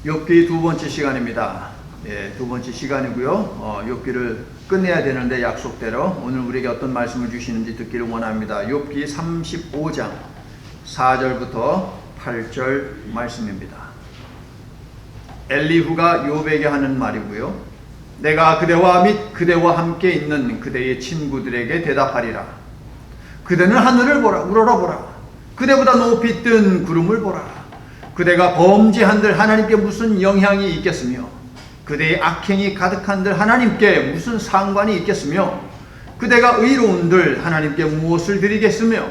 욥기 두 번째 시간입니다. 두 번째 시간이고요. 욥기를 끝내야 되는데 약속대로 오늘 우리에게 어떤 말씀을 주시는지 듣기를 원합니다. 욥기 35장 4절부터 8절 말씀입니다. 엘리후가 욥에게 하는 말이고요. 내가 그대와 및 그대와 함께 있는 그대의 친구들에게 대답하리라. 그대는 하늘을 보라, 우러러보라. 그대보다 높이 뜬 구름을 보라. 그대가 범죄한들 하나님께 무슨 영향이 있겠으며 그대의 악행이 가득한들 하나님께 무슨 상관이 있겠으며 그대가 의로운들 하나님께 무엇을 드리겠으며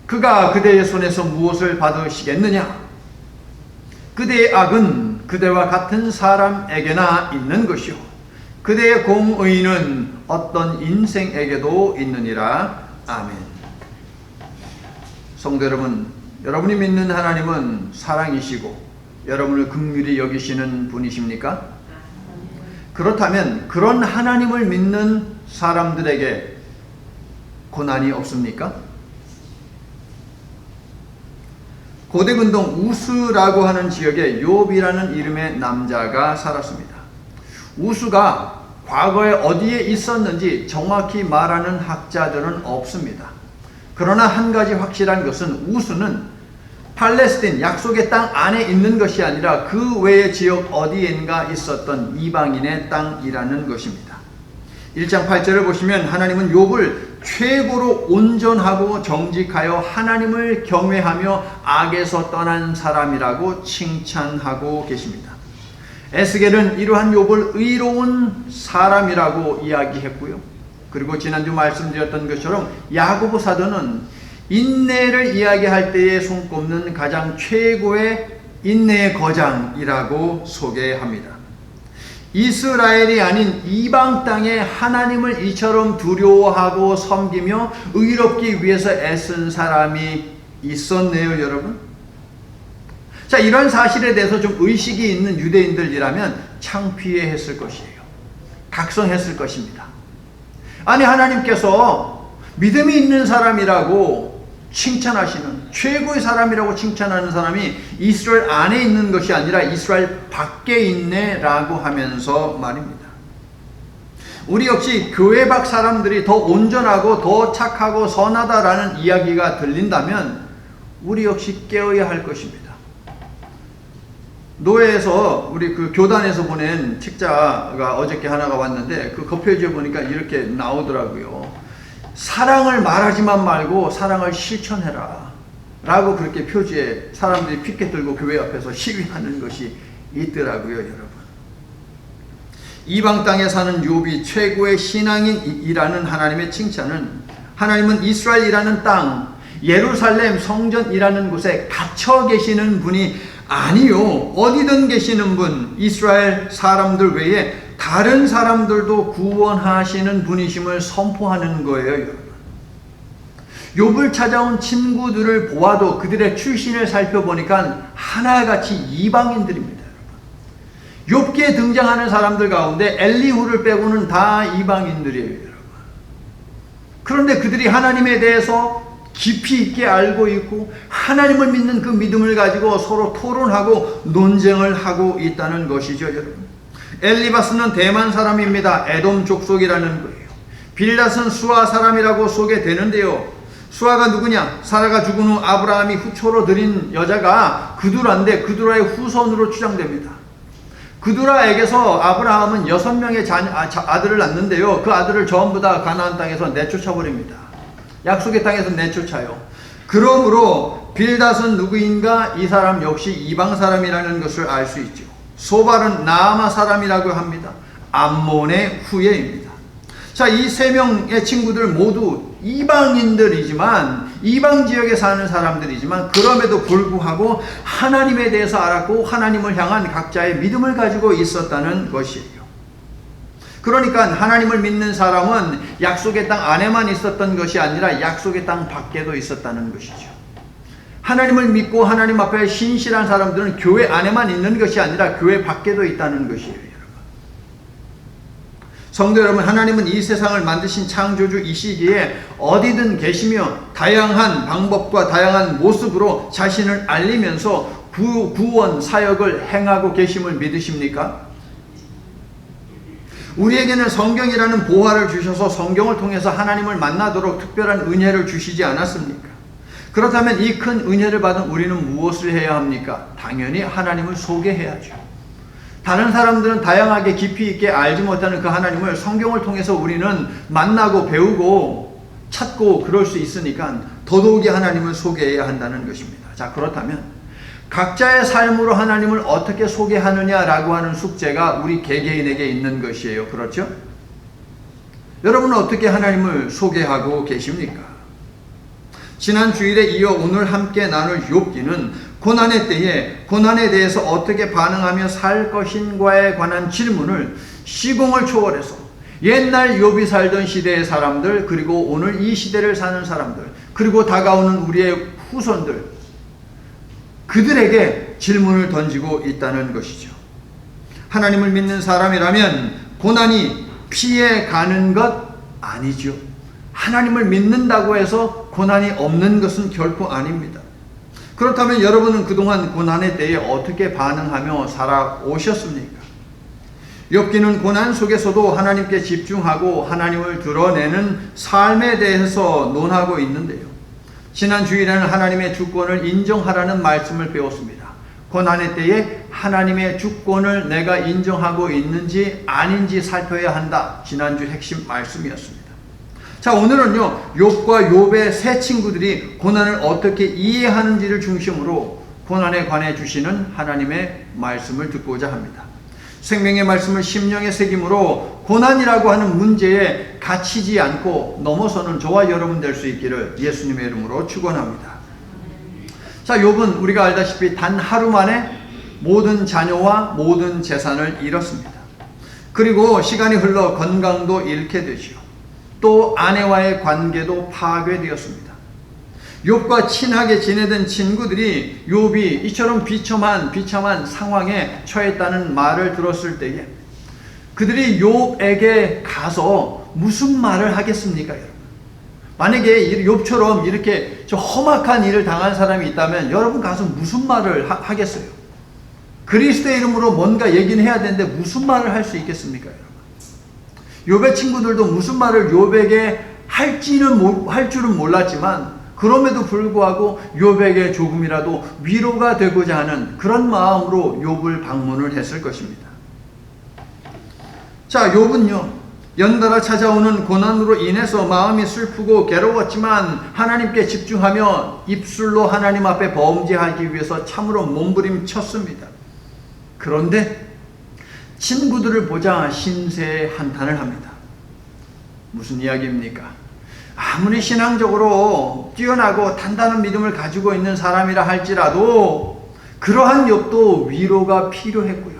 그가 그대의 손에서 무엇을 받으시겠느냐. 그대의 악은 그대와 같은 사람에게나 있는 것이요 그대의 공의는 어떤 인생에게도 있느니라. 아멘. 성도 여러분, 여러분이 믿는 하나님은 사랑이시고 여러분을 긍휼히 여기시는 분이십니까? 그렇다면 그런 하나님을 믿는 사람들에게 고난이 없습니까? 고대 근동 우스라고 하는 지역에 욥이라는 이름의 남자가 살았습니다. 우스가 과거에 어디에 있었는지 정확히 말하는 학자들은 없습니다. 그러나 한 가지 확실한 것은 우스는 팔레스틴 약속의 땅 안에 있는 것이 아니라 그 외의 지역 어디엔가 있었던 이방인의 땅이라는 것입니다. 1장 8절을 보시면 하나님은 욥을 최고로 온전하고 정직하여 하나님을 경외하며 악에서 떠난 사람이라고 칭찬하고 계십니다. 에스겔은 이러한 욥을 의로운 사람이라고 이야기했고요. 그리고 지난주 말씀드렸던 것처럼 야고보 사도는 인내를 이야기할 때에 손꼽는 가장 최고의 인내의 거장이라고 소개합니다. 이스라엘이 아닌 이방 땅에 하나님을 이처럼 두려워하고 섬기며 의롭기 위해서 애쓴 사람이 있었네요, 여러분. 자, 이런 사실에 대해서 좀 의식이 있는 유대인들이라면 창피해했을 것이에요. 각성했을 것입니다. 아니, 하나님께서 믿음이 있는 사람이라고 칭찬하시는, 최고의 사람이라고 칭찬하는 사람이 이스라엘 안에 있는 것이 아니라 이스라엘 밖에 있네 라고 하면서 말입니다. 우리 역시 교회 밖 사람들이 더 온전하고 더 착하고 선하다라는 이야기가 들린다면 우리 역시 깨어야 할 것입니다. 노예에서 우리 그 교단에서 보낸 책자가 어저께 하나가 왔는데 그 겉표지에 보니까 이렇게 나오더라고요. 사랑을 말하지만 말고 사랑을 실천해라 라고 그렇게 표지에 사람들이 피켓 들고 교회 앞에서 시위하는 것이 있더라고요, 여러분. 이방 땅에 사는 욥이 최고의 신앙인이라는 하나님의 칭찬은 하나님은 이스라엘이라는 땅, 예루살렘 성전이라는 곳에 갇혀 계시는 분이 아니요, 어디든 계시는 분, 이스라엘 사람들 외에 다른 사람들도 구원하시는 분이심을 선포하는 거예요, 여러분. 욥을 찾아온 친구들을 보아도 그들의 출신을 살펴보니까 하나같이 이방인들입니다, 여러분. 욥기에 등장하는 사람들 가운데 엘리후를 빼고는 다 이방인들이에요, 여러분. 그런데 그들이 하나님에 대해서 깊이 있게 알고 있고 하나님을 믿는 그 믿음을 가지고 서로 토론하고 논쟁을 하고 있다는 것이죠, 여러분. 엘리바스는 대만 사람입니다. 에돔 족속이라는 거예요. 빌닷은 수아 사람이라고 소개되는데요. 수아가 누구냐? 사라가 죽은 후 아브라함이 후초로 들인 여자가 그두라인데 그두라의 후손으로 추정됩니다. 그두라에게서 아브라함은 6명의 아들을 낳는데요. 그 아들을 전부 다 가나안 땅에서 내쫓아버립니다. 약속의 땅에서 내쫓아요. 그러므로 빌닷은 누구인가? 이 사람 역시 이방 사람이라는 것을 알 수 있죠. 소발은 나아마 사람이라고 합니다. 암몬의 후예입니다. 자, 이 세 명의 친구들 모두 이방인들이지만 이방 지역에 사는 사람들이지만 그럼에도 불구하고 하나님에 대해서 알았고 하나님을 향한 각자의 믿음을 가지고 있었다는 것이에요. 그러니까 하나님을 믿는 사람은 약속의 땅 안에만 있었던 것이 아니라 약속의 땅 밖에도 있었다는 것이죠. 하나님을 믿고 하나님 앞에 신실한 사람들은 교회 안에만 있는 것이 아니라 교회 밖에도 있다는 것이에요, 여러분. 성도 여러분, 하나님은 이 세상을 만드신 창조주 이 시기에 어디든 계시며 다양한 방법과 다양한 모습으로 자신을 알리면서 구원 사역을 행하고 계심을 믿으십니까? 우리에게는 성경이라는 보화를 주셔서 성경을 통해서 하나님을 만나도록 특별한 은혜를 주시지 않았습니까? 그렇다면 이 큰 은혜를 받은 우리는 무엇을 해야 합니까? 당연히 하나님을 소개해야죠. 다른 사람들은 다양하게 깊이 있게 알지 못하는 그 하나님을 성경을 통해서 우리는 만나고 배우고 찾고 그럴 수 있으니까 더더욱이 하나님을 소개해야 한다는 것입니다. 자, 그렇다면 각자의 삶으로 하나님을 어떻게 소개하느냐라고 하는 숙제가 우리 개개인에게 있는 것이에요. 그렇죠? 여러분은 어떻게 하나님을 소개하고 계십니까? 지난 주일에 이어 오늘 함께 나눌 욥기는 고난의 때에 고난에 대해서 어떻게 반응하며 살 것인가에 관한 질문을 시공을 초월해서 옛날 욥이 살던 시대의 사람들, 그리고 오늘 이 시대를 사는 사람들, 그리고 다가오는 우리의 후손들, 그들에게 질문을 던지고 있다는 것이죠. 하나님을 믿는 사람이라면 고난이 피해가는 것 아니죠. 하나님을 믿는다고 해서 고난이 없는 것은 결코 아닙니다. 그렇다면 여러분은 그동안 고난에 대해 어떻게 반응하며 살아오셨습니까? 욥기는 고난 속에서도 하나님께 집중하고 하나님을 드러내는 삶에 대해서 논하고 있는데요. 지난 주일에는 하나님의 주권을 인정하라는 말씀을 배웠습니다. 고난의 때에 하나님의 주권을 내가 인정하고 있는지 아닌지 살펴야 한다. 지난주 핵심 말씀이었습니다. 자, 오늘은요, 욥과 욥의 세 친구들이 고난을 어떻게 이해하는지를 중심으로 고난에 관해 주시는 하나님의 말씀을 듣고자 합니다. 생명의 말씀을 심령에 새김으로 고난이라고 하는 문제에 갇히지 않고 넘어서는 저와 여러분 될 수 있기를 예수님의 이름으로 축원합니다. 자, 욥은 우리가 알다시피 단 하루 만에 모든 자녀와 모든 재산을 잃었습니다. 그리고 시간이 흘러 건강도 잃게 되죠. 또 아내와의 관계도 파괴되었습니다. 욥과 친하게 지내던 친구들이 욥이 이처럼 비참한 상황에 처했다는 말을 들었을 때에 그들이 욥에게 가서 무슨 말을 하겠습니까, 여러분? 만약에 욥처럼 이렇게 저 험악한 일을 당한 사람이 있다면 여러분 가서 무슨 말을 하겠어요? 그리스도의 이름으로 뭔가 얘기는 해야 되는데 무슨 말을 할 수 있겠습니까, 여러분? 욥의 친구들도 무슨 말을 욥에게 할 줄은 몰랐지만 그럼에도 불구하고 욥에게 조금이라도 위로가 되고자 하는 그런 마음으로 욥을 방문을 했을 것입니다. 자, 욥은요, 연달아 찾아오는 고난으로 인해서 마음이 슬프고 괴로웠지만 하나님께 집중하며 입술로 하나님 앞에 범죄하기 위해서 참으로 몸부림쳤습니다. 그런데 친구들을 보자 신세에 한탄을 합니다. 무슨 이야기입니까? 아무리 신앙적으로 뛰어나고 단단한 믿음을 가지고 있는 사람이라 할지라도 그러한 욥도 위로가 필요했고요.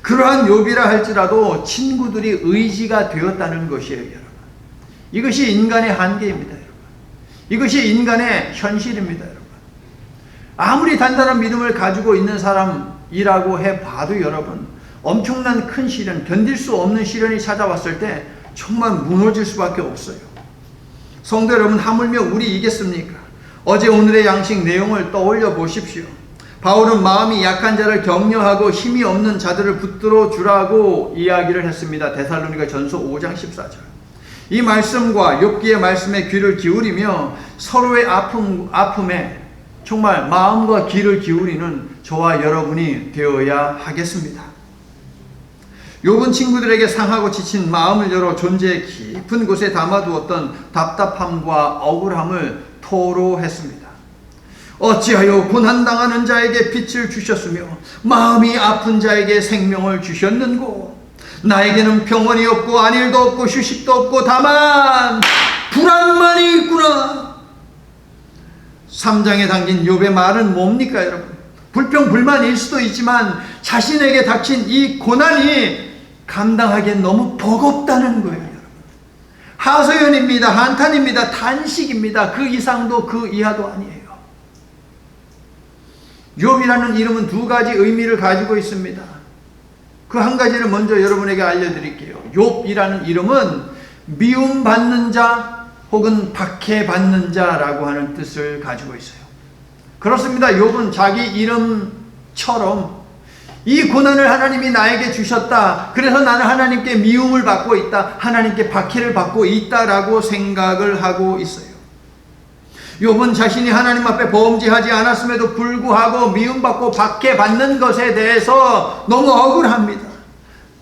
그러한 욥이라 할지라도 친구들이 의지가 되었다는 것이에요, 여러분. 이것이 인간의 한계입니다, 여러분. 이것이 인간의 현실입니다, 여러분. 아무리 단단한 믿음을 가지고 있는 사람이라고 해봐도 여러분, 엄청난 큰 시련, 견딜 수 없는 시련이 찾아왔을 때 정말 무너질 수밖에 없어요. 성도 여러분, 하물며 우리 이겠습니까? 어제 오늘의 양식 내용을 떠올려 보십시오. 바울은 마음이 약한 자를 격려하고 힘이 없는 자들을 붙들어 주라고 이야기를 했습니다. 데살로니가 전서 5장 14절. 이 말씀과 욥기의 말씀에 귀를 기울이며 서로의 아픔에 정말 마음과 귀를 기울이는 저와 여러분이 되어야 하겠습니다. 욥은 친구들에게 상하고 지친 마음을 열어 존재의 깊은 곳에 담아두었던 답답함과 억울함을 토로했습니다. 어찌하여 고난당하는 자에게 빛을 주셨으며 마음이 아픈 자에게 생명을 주셨는고, 나에게는 평온이 없고 안일도 없고 휴식도 없고 다만 불안만이 있구나. 3장에 담긴 욥의 말은 뭡니까, 여러분? 불평불만일 수도 있지만 자신에게 닥친 이 고난이 감당하기엔 너무 버겁다는 거예요, 여러분. 하소연입니다. 한탄입니다. 단식입니다. 그 이상도 그 이하도 아니에요. 욥이라는 이름은 두 가지 의미를 가지고 있습니다. 그 한 가지를 먼저 여러분에게 알려드릴게요. 욥이라는 이름은 미움받는 자 혹은 박해받는 자라고 하는 뜻을 가지고 있어요. 그렇습니다. 욥은 자기 이름처럼 이 고난을 하나님이 나에게 주셨다. 그래서 나는 하나님께 미움을 받고 있다. 하나님께 박해를 받고 있다라고 생각을 하고 있어요. 욥은 자신이 하나님 앞에 범죄하지 않았음에도 불구하고 미움받고 박해받는 것에 대해서 너무 억울합니다.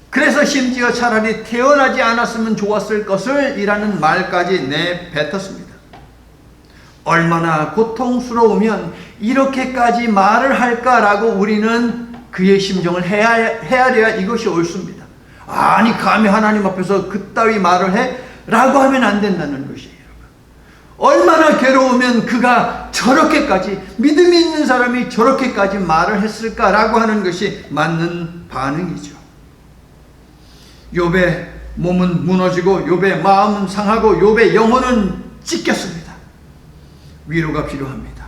그래서 심지어 차라리 태어나지 않았으면 좋았을 것을 이라는 말까지 내뱉었습니다. 얼마나 고통스러우면 이렇게까지 말을 할까라고 우리는 그의 심정을 헤아려야 이것이 옳습니다. 아니 감히 하나님 앞에서 그따위 말을 해? 라고 하면 안 된다는 것이에요. 얼마나 괴로우면 그가 저렇게까지, 믿음이 있는 사람이 저렇게까지 말을 했을까라고 하는 것이 맞는 반응이죠. 욥의 몸은 무너지고 욥의 마음은 상하고 욥의 영혼은 찢겼습니다. 위로가 필요합니다.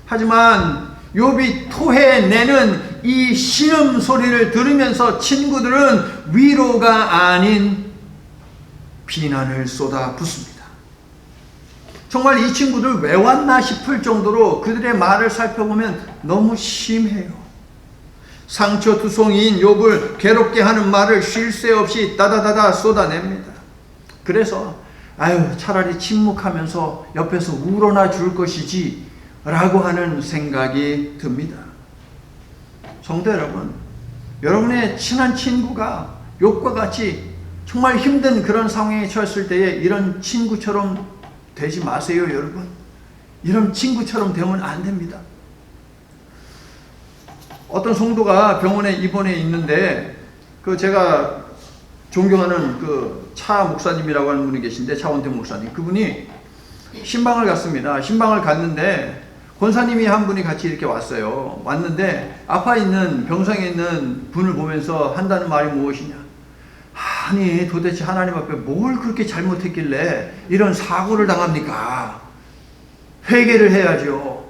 하지만 욥이 토해내는 이 신음소리를 들으면서 친구들은 위로가 아닌 비난을 쏟아붓습니다. 정말 이 친구들 왜 왔나 싶을 정도로 그들의 말을 살펴보면 너무 심해요. 상처투성이인 욥을 괴롭게 하는 말을 쉴 새 없이 다다다다 쏟아냅니다. 그래서 차라리 침묵하면서 옆에서 울어나 줄 것이지 라고 하는 생각이 듭니다. 성도 여러분, 여러분의 친한 친구가 욥과 같이 정말 힘든 그런 상황에 처했을 때에 이런 친구처럼 되지 마세요, 여러분. 이런 친구처럼 되면 안 됩니다. 어떤 성도가 병원에 입원해 있는데 제가 존경하는 차 목사님이라고 하는 분이 계신데, 차원택 목사님, 그분이 신방을 갔습니다. 신방을 갔는데 권사님이 한 분이 같이 이렇게 왔어요. 왔는데 아파 있는 병상에 있는 분을 보면서 한다는 말이 무엇이냐? 아니 도대체 하나님 앞에 뭘 그렇게 잘못했길래 이런 사고를 당합니까? 회개를 해야죠.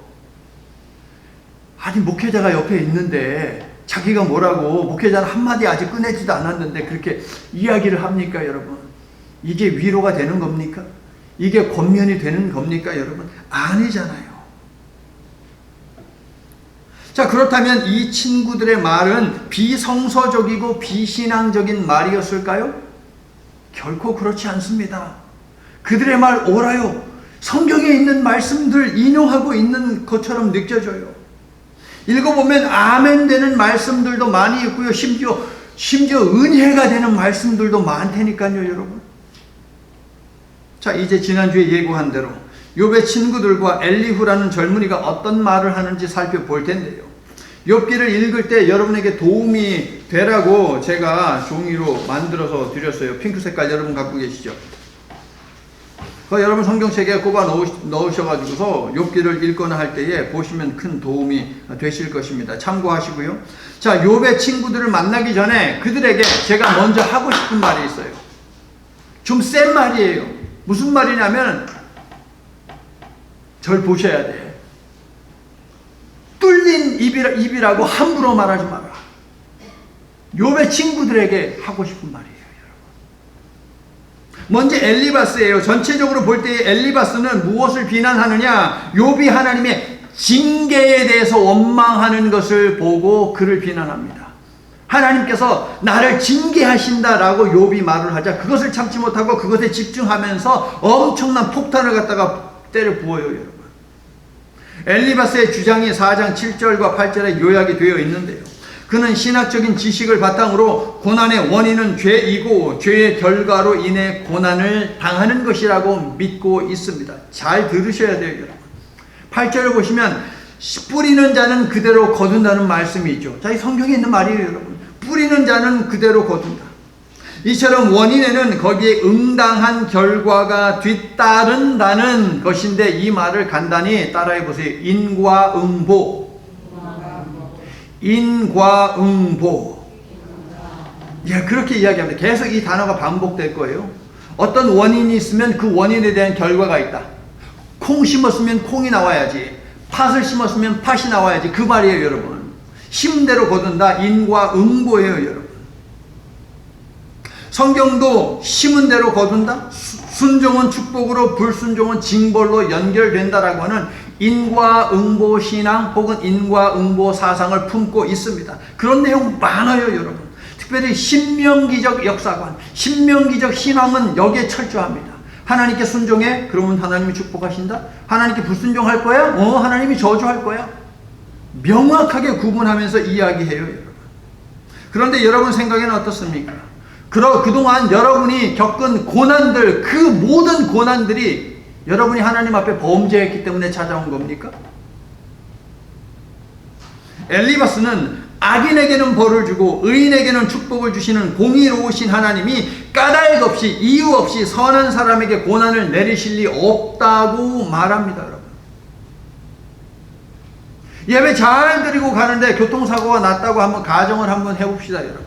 아니 목회자가 옆에 있는데 자기가 뭐라고, 목회자는 한마디 아직 꺼내지도 않았는데 그렇게 이야기를 합니까, 여러분? 이게 위로가 되는 겁니까? 이게 권면이 되는 겁니까, 여러분? 아니잖아요. 자, 그렇다면 이 친구들의 말은 비성서적이고 비신앙적인 말이었을까요? 결코 그렇지 않습니다. 그들의 말 옳아요. 성경에 있는 말씀들 인용하고 있는 것처럼 느껴져요. 읽어보면 아멘 되는 말씀들도 많이 있고요. 심지어 은혜가 되는 말씀들도 많다니까요, 여러분. 자, 이제 지난주에 예고한 대로 욥의 친구들과 엘리후라는 젊은이가 어떤 말을 하는지 살펴볼 텐데요. 욥기를 읽을 때 여러분에게 도움이 되라고 제가 종이로 만들어서 드렸어요. 핑크 색깔 여러분 갖고 계시죠? 여러분 성경책에 꼽아 넣으셔가지고서 욥기를 읽거나 할 때에 보시면 큰 도움이 되실 것입니다. 참고하시고요. 자, 욥의 친구들을 만나기 전에 그들에게 제가 먼저 하고 싶은 말이 있어요. 좀 센 말이에요. 무슨 말이냐면, 절 보셔야 돼. 뚫린 입이라고 함부로 말하지 마라. 욥의 친구들에게 하고 싶은 말이에요. 먼저 엘리바스예요. 전체적으로 볼 때 엘리바스는 무엇을 비난하느냐? 욥이 하나님의 징계에 대해서 원망하는 것을 보고 그를 비난합니다. 하나님께서 나를 징계하신다라고 욥이 말을 하자 그것을 참지 못하고 그것에 집중하면서 엄청난 폭탄을 갖다가 때려 부어요, 여러분. 엘리바스의 주장이 4장 7절과 8절에 요약이 되어 있는데요. 그는 신학적인 지식을 바탕으로 고난의 원인은 죄이고 죄의 결과로 인해 고난을 당하는 것이라고 믿고 있습니다. 잘 들으셔야 돼요, 여러분. 8절을 보시면 뿌리는 자는 그대로 거둔다는 말씀이 있죠. 자, 이 성경에 있는 말이에요, 여러분. 뿌리는 자는 그대로 거둔다. 이처럼 원인에는 거기에 응당한 결과가 뒤따른다는 것인데, 이 말을 간단히 따라해 보세요. 인과응보. 인과응보. 예, 그렇게 이야기합니다. 계속 이 단어가 반복될 거예요. 어떤 원인이 있으면 그 원인에 대한 결과가 있다. 콩 심었으면 콩이 나와야지. 팥을 심었으면 팥이 나와야지. 그 말이에요, 여러분. 심은 대로 거둔다. 인과응보예요, 여러분. 성경도 심은 대로 거둔다. 순종은 축복으로, 불순종은 징벌로 연결된다라고 하는 인과응보 신앙 혹은 인과응보 사상을 품고 있습니다. 그런 내용 많아요, 여러분. 특별히 신명기적 역사관, 신명기적 신앙은 여기에 철저합니다. 하나님께 순종해? 그러면 하나님이 축복하신다? 하나님께 불순종할 거야? 하나님이 저주할 거야? 명확하게 구분하면서 이야기해요, 여러분. 그런데 여러분 생각에는 어떻습니까? 그동안 여러분이 겪은 고난들, 그 모든 고난들이 여러분이 하나님 앞에 범죄했기 때문에 찾아온 겁니까? 엘리바스는 악인에게는 벌을 주고 의인에게는 축복을 주시는 공의로우신 하나님이 까닭 없이 이유 없이 선한 사람에게 고난을 내리실 리 없다고 말합니다, 여러분. 예배 잘 드리고 가는데 교통사고가 났다고 한번 가정을 한번 해봅시다, 여러분.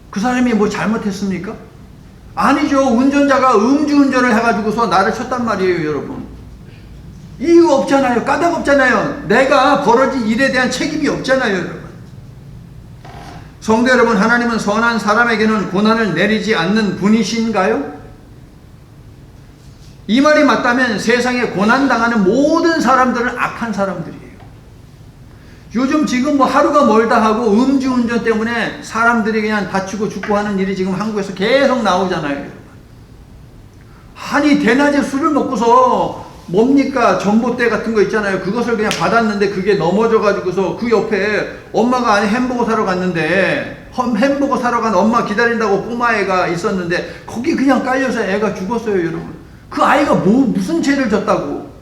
그 사람이 뭐 잘못했습니까? 아니죠. 운전자가 음주운전을 해가지고서 나를 쳤단 말이에요, 여러분. 이유 없잖아요. 까닭 없잖아요. 내가 벌어진 일에 대한 책임이 없잖아요, 여러분. 성도 여러분, 하나님은 선한 사람에게는 고난을 내리지 않는 분이신가요? 이 말이 맞다면 세상에 고난당하는 모든 사람들은 악한 사람들이에요. 요즘 지금 뭐 하루가 멀다 하고 음주운전 때문에 사람들이 그냥 다치고 죽고 하는 일이 지금 한국에서 계속 나오잖아요, 여러분. 아니, 대낮에 술을 먹고서 뭡니까? 전봇대 같은 거 있잖아요. 그것을 그냥 받았는데 그게 넘어져가지고서 그 옆에 엄마가 안에 햄버거 사러 갔는데 햄버거 사러 간 엄마 기다린다고 꼬마애가 있었는데 거기 그냥 깔려서 애가 죽었어요, 여러분. 그 아이가 무슨 죄를 졌다고?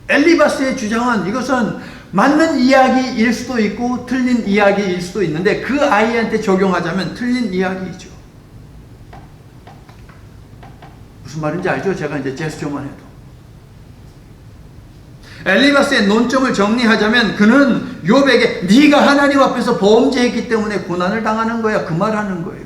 엘리바스의 주장은 이것은 맞는 이야기일 수도 있고 틀린 이야기일 수도 있는데 그 아이한테 적용하자면 틀린 이야기이죠. 무슨 말인지 알죠? 제가 이제 제스처만 해도. 엘리바스의 논점을 정리하자면 그는 욥에게 네가 하나님 앞에서 범죄했기 때문에 고난을 당하는 거야, 그 말하는 거예요.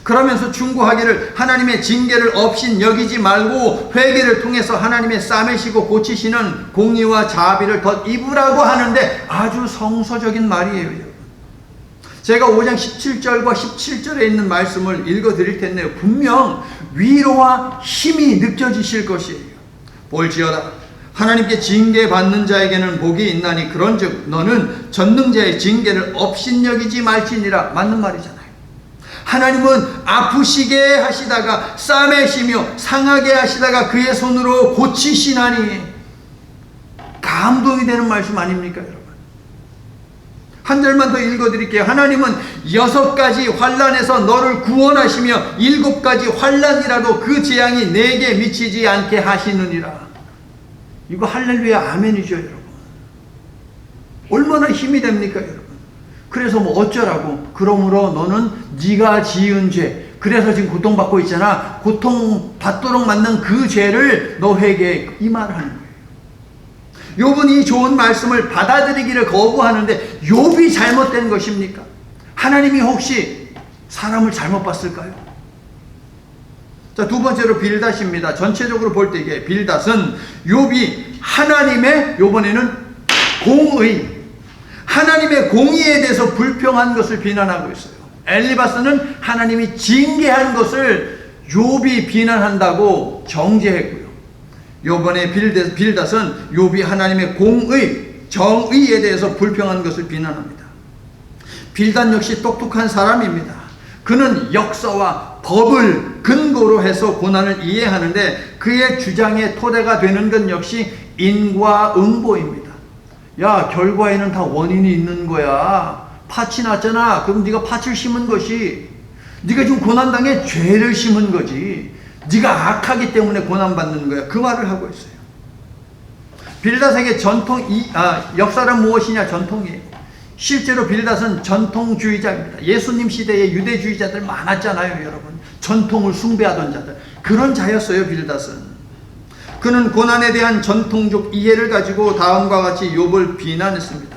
그러면서 충고하기를 하나님의 징계를 없인 여기지 말고 회개를 통해서 하나님의 싸매시고 고치시는 공의와 자비를 덧입으라고 하는데 아주 성서적인 말이에요, 여러분. 제가 5장 17절과 17절에 있는 말씀을 읽어 드릴 텐데요. 분명 위로와 힘이 느껴지실 것이에요. 볼지어다 하나님께 징계받는 자에게는 복이 있나니 그런즉 너는 전능자의 징계를 없인 여기지 말지니라. 맞는 말이잖아요. 하나님은 아프시게 하시다가 싸매시며 상하게 하시다가 그의 손으로 고치시나니. 감동이 되는 말씀 아닙니까, 여러분? 한 절만 더 읽어드릴게요. 하나님은 6가지 환난에서 너를 구원하시며 7가지 환난이라도 그 재앙이 내게 미치지 않게 하시느니라. 이거 할렐루야 아멘이죠, 여러분. 얼마나 힘이 됩니까, 여러분? 그래서 뭐 어쩌라고? 그러므로 너는 네가 지은 죄, 그래서 지금 고통받고 있잖아. 고통받도록 만든 그 죄를 너 회개해. 이 말을 하는 거예요. 욥은 이 좋은 말씀을 받아들이기를 거부하는데 욥이 잘못된 것입니까? 하나님이 혹시 사람을 잘못 봤을까요? 자, 두 번째로 빌닷입니다. 전체적으로 볼 때 이게 빌닷은 욥이 하나님의 요번에는 공의, 하나님의 공의에 대해서 불평한 것을 비난하고 있어요. 엘리바스는 하나님이 징계한 것을 욥이 비난한다고 정죄했고요. 요번에 빌닷은 욥이 하나님의 공의, 정의에 대해서 불평한 것을 비난합니다. 빌닷 역시 똑똑한 사람입니다. 그는 역사와 법을 근거로 해서 고난을 이해하는데 그의 주장의 토대가 되는 건 역시 인과응보입니다. 야, 결과에는 다 원인이 있는 거야. 팥이 났잖아. 그럼 네가 팥을 심은 것이, 네가 지금 고난당해 죄를 심은 거지. 네가 악하기 때문에 고난받는 거야. 그 말을 하고 있어요. 빌닷에게 역사란 무엇이냐? 전통이에요. 실제로 빌닷은 전통주의자입니다. 예수님 시대에 유대주의자들 많았잖아요, 여러분. 전통을 숭배하던 자들. 그런 자였어요, 빌닷은. 그는 고난에 대한 전통적 이해를 가지고 다음과 같이 욥을 비난했습니다.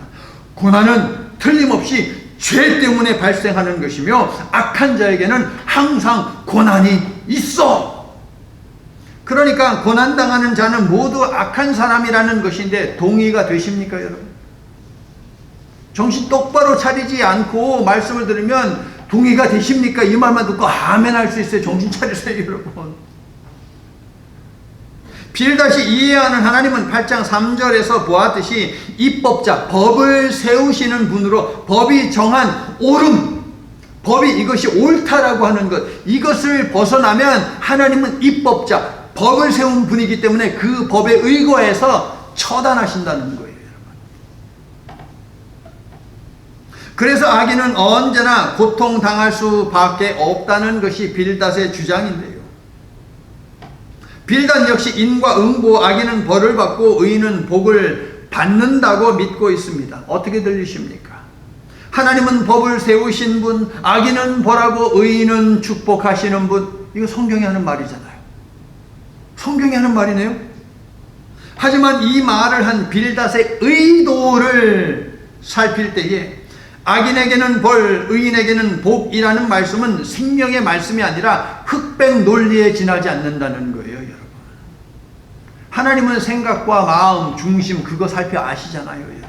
고난은 틀림없이 죄 때문에 발생하는 것이며 악한 자에게는 항상 고난이 있어. 그러니까 고난당하는 자는 모두 악한 사람이라는 것인데 동의가 되십니까, 여러분? 정신 똑바로 차리지 않고 말씀을 들으면 동의가 되십니까? 이 말만 듣고 아멘 할 수 있어요. 정신 차리세요, 여러분. 빌닷이 이해하는 하나님은 8장 3절에서 보았듯이 입법자, 법을 세우시는 분으로 법이 정한 옳음, 법이 이것이 옳다라고 하는 것, 이것을 벗어나면 하나님은 입법자, 법을 세운 분이기 때문에 그 법에 의거해서 처단하신다는 거예요. 그래서 악인은 언제나 고통당할 수밖에 없다는 것이 빌닷의 주장인데요. 빌닷 역시 인과 응보, 악인은 벌을 받고 의인은 복을 받는다고 믿고 있습니다. 어떻게 들리십니까? 하나님은 법을 세우신 분, 악인은 벌하고 의인은 축복하시는 분, 이거 성경이 하는 말이잖아요. 성경이 하는 말이네요. 하지만 이 말을 한 빌닷의 의도를 살필 때에 악인에게는 벌, 의인에게는 복이라는 말씀은 생명의 말씀이 아니라 흑백 논리에 지나지 않는다는 거예요, 여러분. 하나님은 생각과 마음, 중심, 그거 살펴 아시잖아요, 여러분.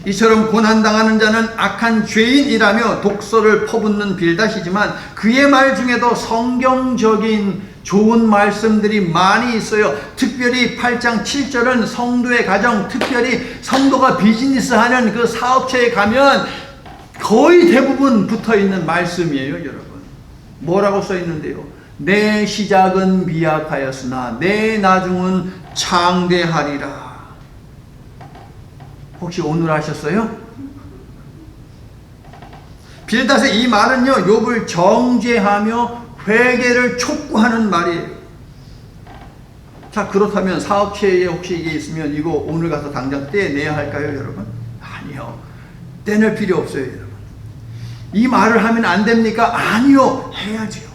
이처럼 고난당하는 자는 악한 죄인이라며 독서를 퍼붓는 빌닷이지만 그의 말 중에도 성경적인 좋은 말씀들이 많이 있어요. 특별히 8장 7절은 성도의 가정, 특별히 성도가 비즈니스하는 그 사업체에 가면 거의 대부분 붙어있는 말씀이에요, 여러분. 뭐라고 써있는데요? 내 시작은 미약하였으나 내 나중은 창대하리라. 혹시 오늘 하셨어요? 빌닷의 이 말은요, 욥을 정죄하며 회개를 촉구하는 말이에요. 자, 그렇다면 사업체에 혹시 이게 있으면 이거 오늘 가서 당장 떼내야 할까요, 여러분? 아니요. 떼낼 필요 없어요, 여러분. 이 말을 하면 안 됩니까? 아니요. 해야죠.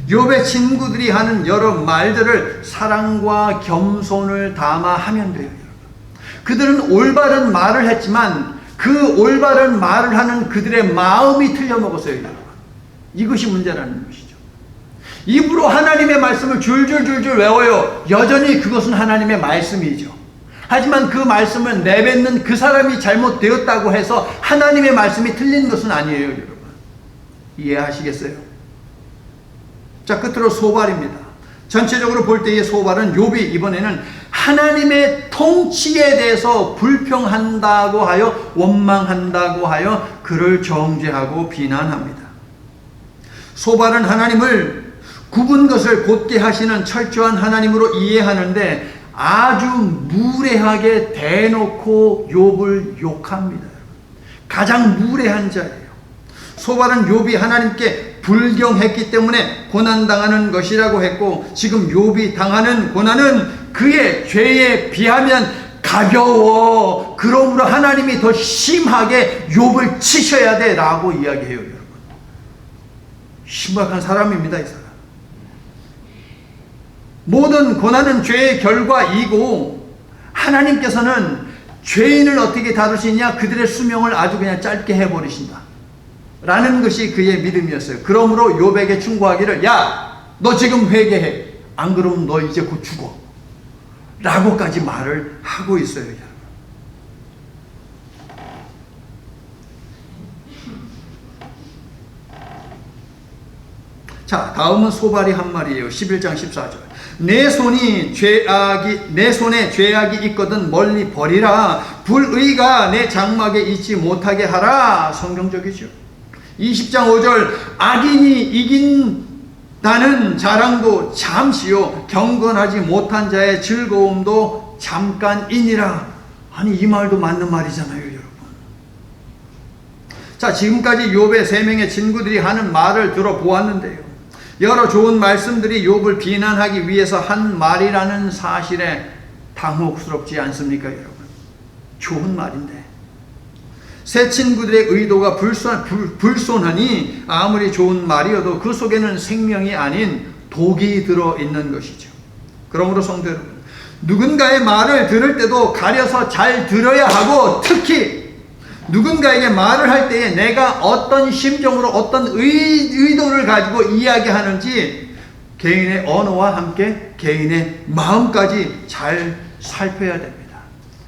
욥의 친구들이 하는 여러 말들을 사랑과 겸손을 담아 하면 돼요, 여러분. 그들은 올바른 말을 했지만 그 올바른 말을 하는 그들의 마음이 틀려먹었어요, 여러분. 이것이 문제라는 것이죠. 입으로 하나님의 말씀을 줄줄줄줄 외워요. 여전히 그것은 하나님의 말씀이죠. 하지만 그 말씀을 내뱉는 그 사람이 잘못되었다고 해서 하나님의 말씀이 틀린 것은 아니에요, 여러분. 이해하시겠어요? 자, 끝으로 소발입니다. 전체적으로 볼 때의 소발은 욥이 이번에는 하나님의 통치에 대해서 불평한다고 하여 원망한다고 하여 그를 정죄하고 비난합니다. 소발은 하나님을 굽은 것을 곧게 하시는 철저한 하나님으로 이해하는데 아주 무례하게 대놓고 욥을 욕합니다. 가장 무례한 자예요. 소발은 욥이 하나님께 불경했기 때문에 고난당하는 것이라고 했고, 지금 욥이 당하는 고난은 그의 죄에 비하면 가벼워. 그러므로 하나님이 더 심하게 욥을 치셔야 돼 라고 이야기해요, 여러분. 심각한 사람입니다, 이 사람. 모든 고난은 죄의 결과이고 하나님께서는 죄인을 어떻게 다루시냐? 그들의 수명을 아주 그냥 짧게 해버리신다 라는 것이 그의 믿음이었어요. 그러므로 욥에게 충고하기를, 야, 너 지금 회개해. 안 그러면 너 이제 곧 죽어 라고까지 말을 하고 있어요, 여러분. 자, 다음은 소발이 한 말이에요. 11장 14절. 내 손에 죄악이 있거든 멀리 버리라. 불의가 내 장막에 있지 못하게 하라. 성경적이죠. 20장 5절. 악인이 이긴다는 자랑도 잠시요 경건하지 못한 자의 즐거움도 잠깐이니라. 아니, 이 말도 맞는 말이잖아요, 여러분. 자, 지금까지 욥의 3명의 친구들이 하는 말을 들어보았는데요, 여러 좋은 말씀들이 욥을 비난하기 위해서 한 말이라는 사실에 당혹스럽지 않습니까, 여러분? 좋은 말인데 새 친구들의 의도가 불손하니 아무리 좋은 말이어도 그 속에는 생명이 아닌 독이 들어있는 것이죠. 그러므로 성도 여러분, 누군가의 말을 들을 때도 가려서 잘 들어야 하고, 특히 누군가에게 말을 할 때에 내가 어떤 심정으로 어떤 의도를 가지고 이야기하는지 개인의 언어와 함께 개인의 마음까지 잘 살펴야 됩니다.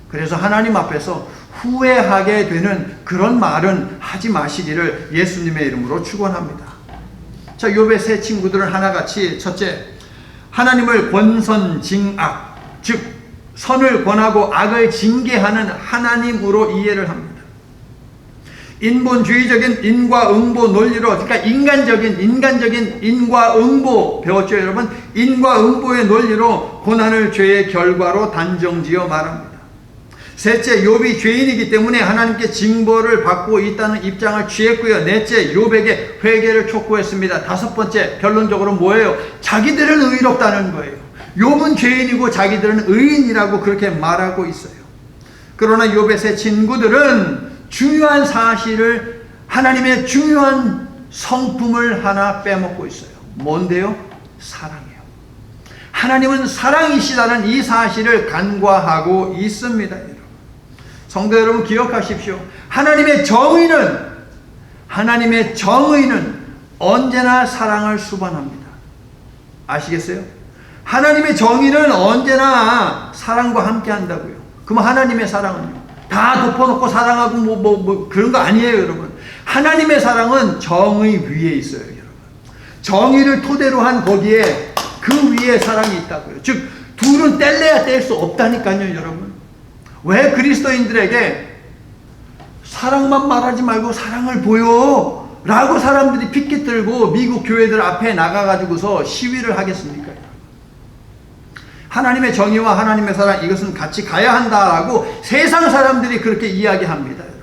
그래서 하나님 앞에서 후회하게 되는 그런 말은 하지 마시기를 예수님의 이름으로 축원합니다. 자, 욥의 세 친구들은 하나같이 첫째, 하나님을 권선징악, 즉 선을 권하고 악을 징계하는 하나님으로 이해를 합니다. 인본주의적인 인과응보 논리로, 그러니까 인간적인 인과응보 배웠죠, 여러분? 인과응보의 논리로 고난을 죄의 결과로 단정지어 말합니다. 셋째, 욥이 죄인이기 때문에 하나님께 징벌을 받고 있다는 입장을 취했고요. 넷째, 욥에게 회개를 촉구했습니다. 다섯 번째, 결론적으로 뭐예요? 자기들은 의롭다는 거예요. 욥은 죄인이고 자기들은 의인이라고 그렇게 말하고 있어요. 그러나 욥의 세 친구들은 중요한 사실을, 하나님의 중요한 성품을 하나 빼먹고 있어요. 뭔데요? 사랑이에요. 하나님은 사랑이시다는 이 사실을 간과하고 있습니다. 성도 여러분, 기억하십시오. 하나님의 정의는 언제나 사랑을 수반합니다. 아시겠어요? 하나님의 정의는 언제나 사랑과 함께 한다고요. 그럼 하나님의 사랑은요? 다 덮어놓고 사랑하고 그런 거 아니에요, 여러분. 하나님의 사랑은 정의 위에 있어요, 여러분. 정의를 토대로 한 거기에 그 위에 사랑이 있다고요. 즉 둘은 뗄래야 뗄 수 없다니까요, 여러분. 왜 그리스도인들에게 사랑만 말하지 말고 사랑을 보여 라고 사람들이 피켓 들고 미국 교회들 앞에 나가가지고서 시위를 하겠습니까? 하나님의 정의와 하나님의 사랑, 이것은 같이 가야 한다라고 세상 사람들이 그렇게 이야기합니다, 여러분.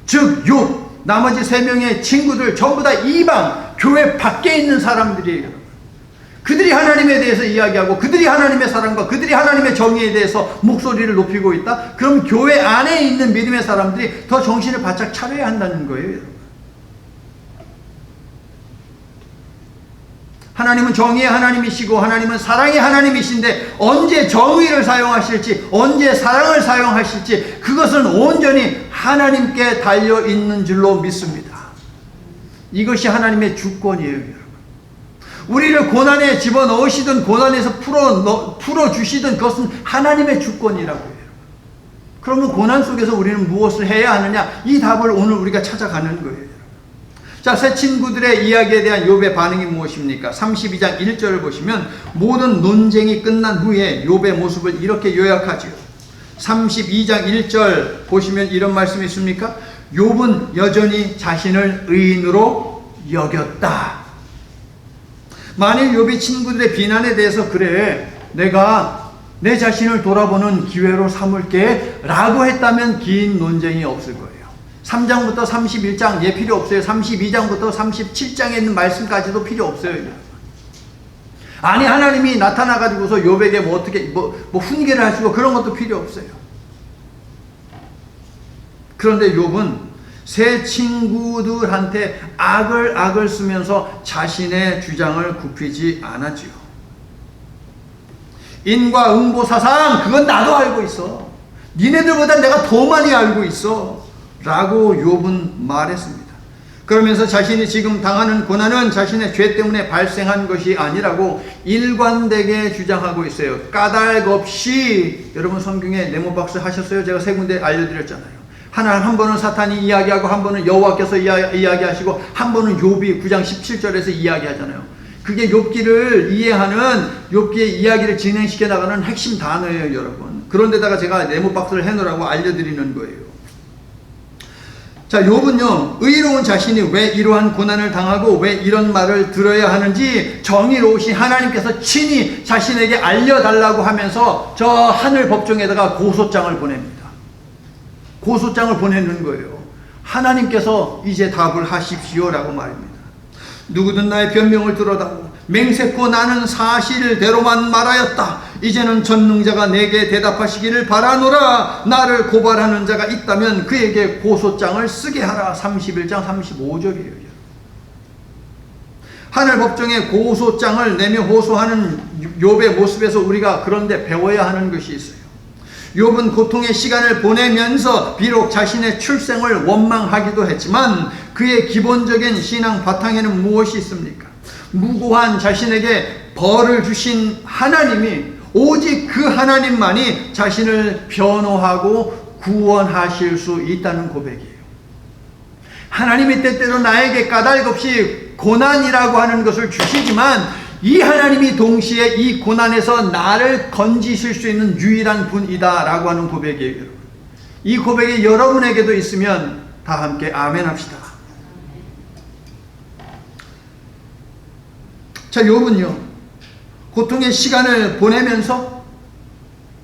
즉 욥, 나머지 세 명의 친구들 전부 다 이방 교회 밖에 있는 사람들이에요, 여러분. 그들이 하나님에 대해서 이야기하고 그들이 하나님의 사랑과 그들이 하나님의 정의에 대해서 목소리를 높이고 있다? 그럼 교회 안에 있는 믿음의 사람들이 더 정신을 바짝 차려야 한다는 거예요, 여러분. 하나님은 정의의 하나님이시고 하나님은 사랑의 하나님이신데 언제 정의를 사용하실지 언제 사랑을 사용하실지 그것은 온전히 하나님께 달려있는 줄로 믿습니다. 이것이 하나님의 주권이에요, 여러분. 우리를 고난에 집어넣으시든 고난에서 풀어주시든 그것은 하나님의 주권이라고요. 그러면 고난 속에서 우리는 무엇을 해야 하느냐? 이 답을 오늘 우리가 찾아가는 거예요. 자, 세 친구들의 이야기에 대한 욥의 반응이 무엇입니까? 32장 1절을 보시면 모든 논쟁이 끝난 후에 욥의 모습을 이렇게 요약하죠. 32장 1절 보시면 이런 말씀이 있습니까? 욥은 여전히 자신을 의인으로 여겼다. 만일 욥이 친구들의 비난에 대해서 그래, 내가 내 자신을 돌아보는 기회로 삼을게 라고 했다면 긴 논쟁이 없을 거예요. 3장부터 31장 필요 없어요. 32장부터 37장에 있는 말씀까지도 필요 없어요. 아니, 하나님이 나타나가지고서 욥에게 어떻게 훈계를 하시고 그런 것도 필요 없어요. 그런데 욥은 세 친구들한테 악을 쓰면서 자신의 주장을 굽히지 않았지요. 인과응보사상, 그건 나도 알고 있어. 니네들보다 내가 더 많이 알고 있어 라고 욥은 말했습니다. 그러면서 자신이 지금 당하는 고난은 자신의 죄 때문에 발생한 것이 아니라고 일관되게 주장하고 있어요. 까닭 없이. 여러분 성경에 네모박스 하셨어요? 제가 세 군데 알려드렸잖아요. 한 번은 사탄이 이야기하고 한 번은 여호와께서 이야기하시고 한 번은 욥이 9장 17절에서 이야기하잖아요. 그게 욥기를 이해하는, 욥기의 이야기를 진행시켜 나가는 핵심 단어예요, 여러분. 그런데다가 제가 네모박스를 해놓으라고 알려드리는 거예요. 자, 욥은요, 의로운 자신이 왜 이러한 고난을 당하고 왜 이런 말을 들어야 하는지 정의로우신 하나님께서 친히 자신에게 알려달라고 하면서 저 하늘 법정에다가 고소장을 보냅니다. 고소장을 보내는 거예요. 하나님께서 이제 답을 하십시오라고 말입니다. 누구든 나의 변명을 들어다오. 맹세코 나는 사실대로만 말하였다. 이제는 전능자가 내게 대답하시기를 바라노라. 나를 고발하는 자가 있다면 그에게 고소장을 쓰게 하라. 31장 35절이에요. 하늘 법정에 고소장을 내며 호소하는 욥의 모습에서 우리가 그런데 배워야 하는 것이 있어요. 욥은 고통의 시간을 보내면서 비록 자신의 출생을 원망하기도 했지만 그의 기본적인 신앙 바탕에는 무엇이 있습니까? 무고한 자신에게 벌을 주신 하나님이, 오직 그 하나님만이 자신을 변호하고 구원하실 수 있다는 고백이에요. 하나님이 때때로 나에게 까닭 없이 고난이라고 하는 것을 주시지만 이 하나님이 동시에 이 고난에서 나를 건지실 수 있는 유일한 분이다라고 하는 고백이에요. 이 고백이 여러분에게도 있으면 다 함께 아멘 합시다. 자, 욥은요, 고통의 시간을 보내면서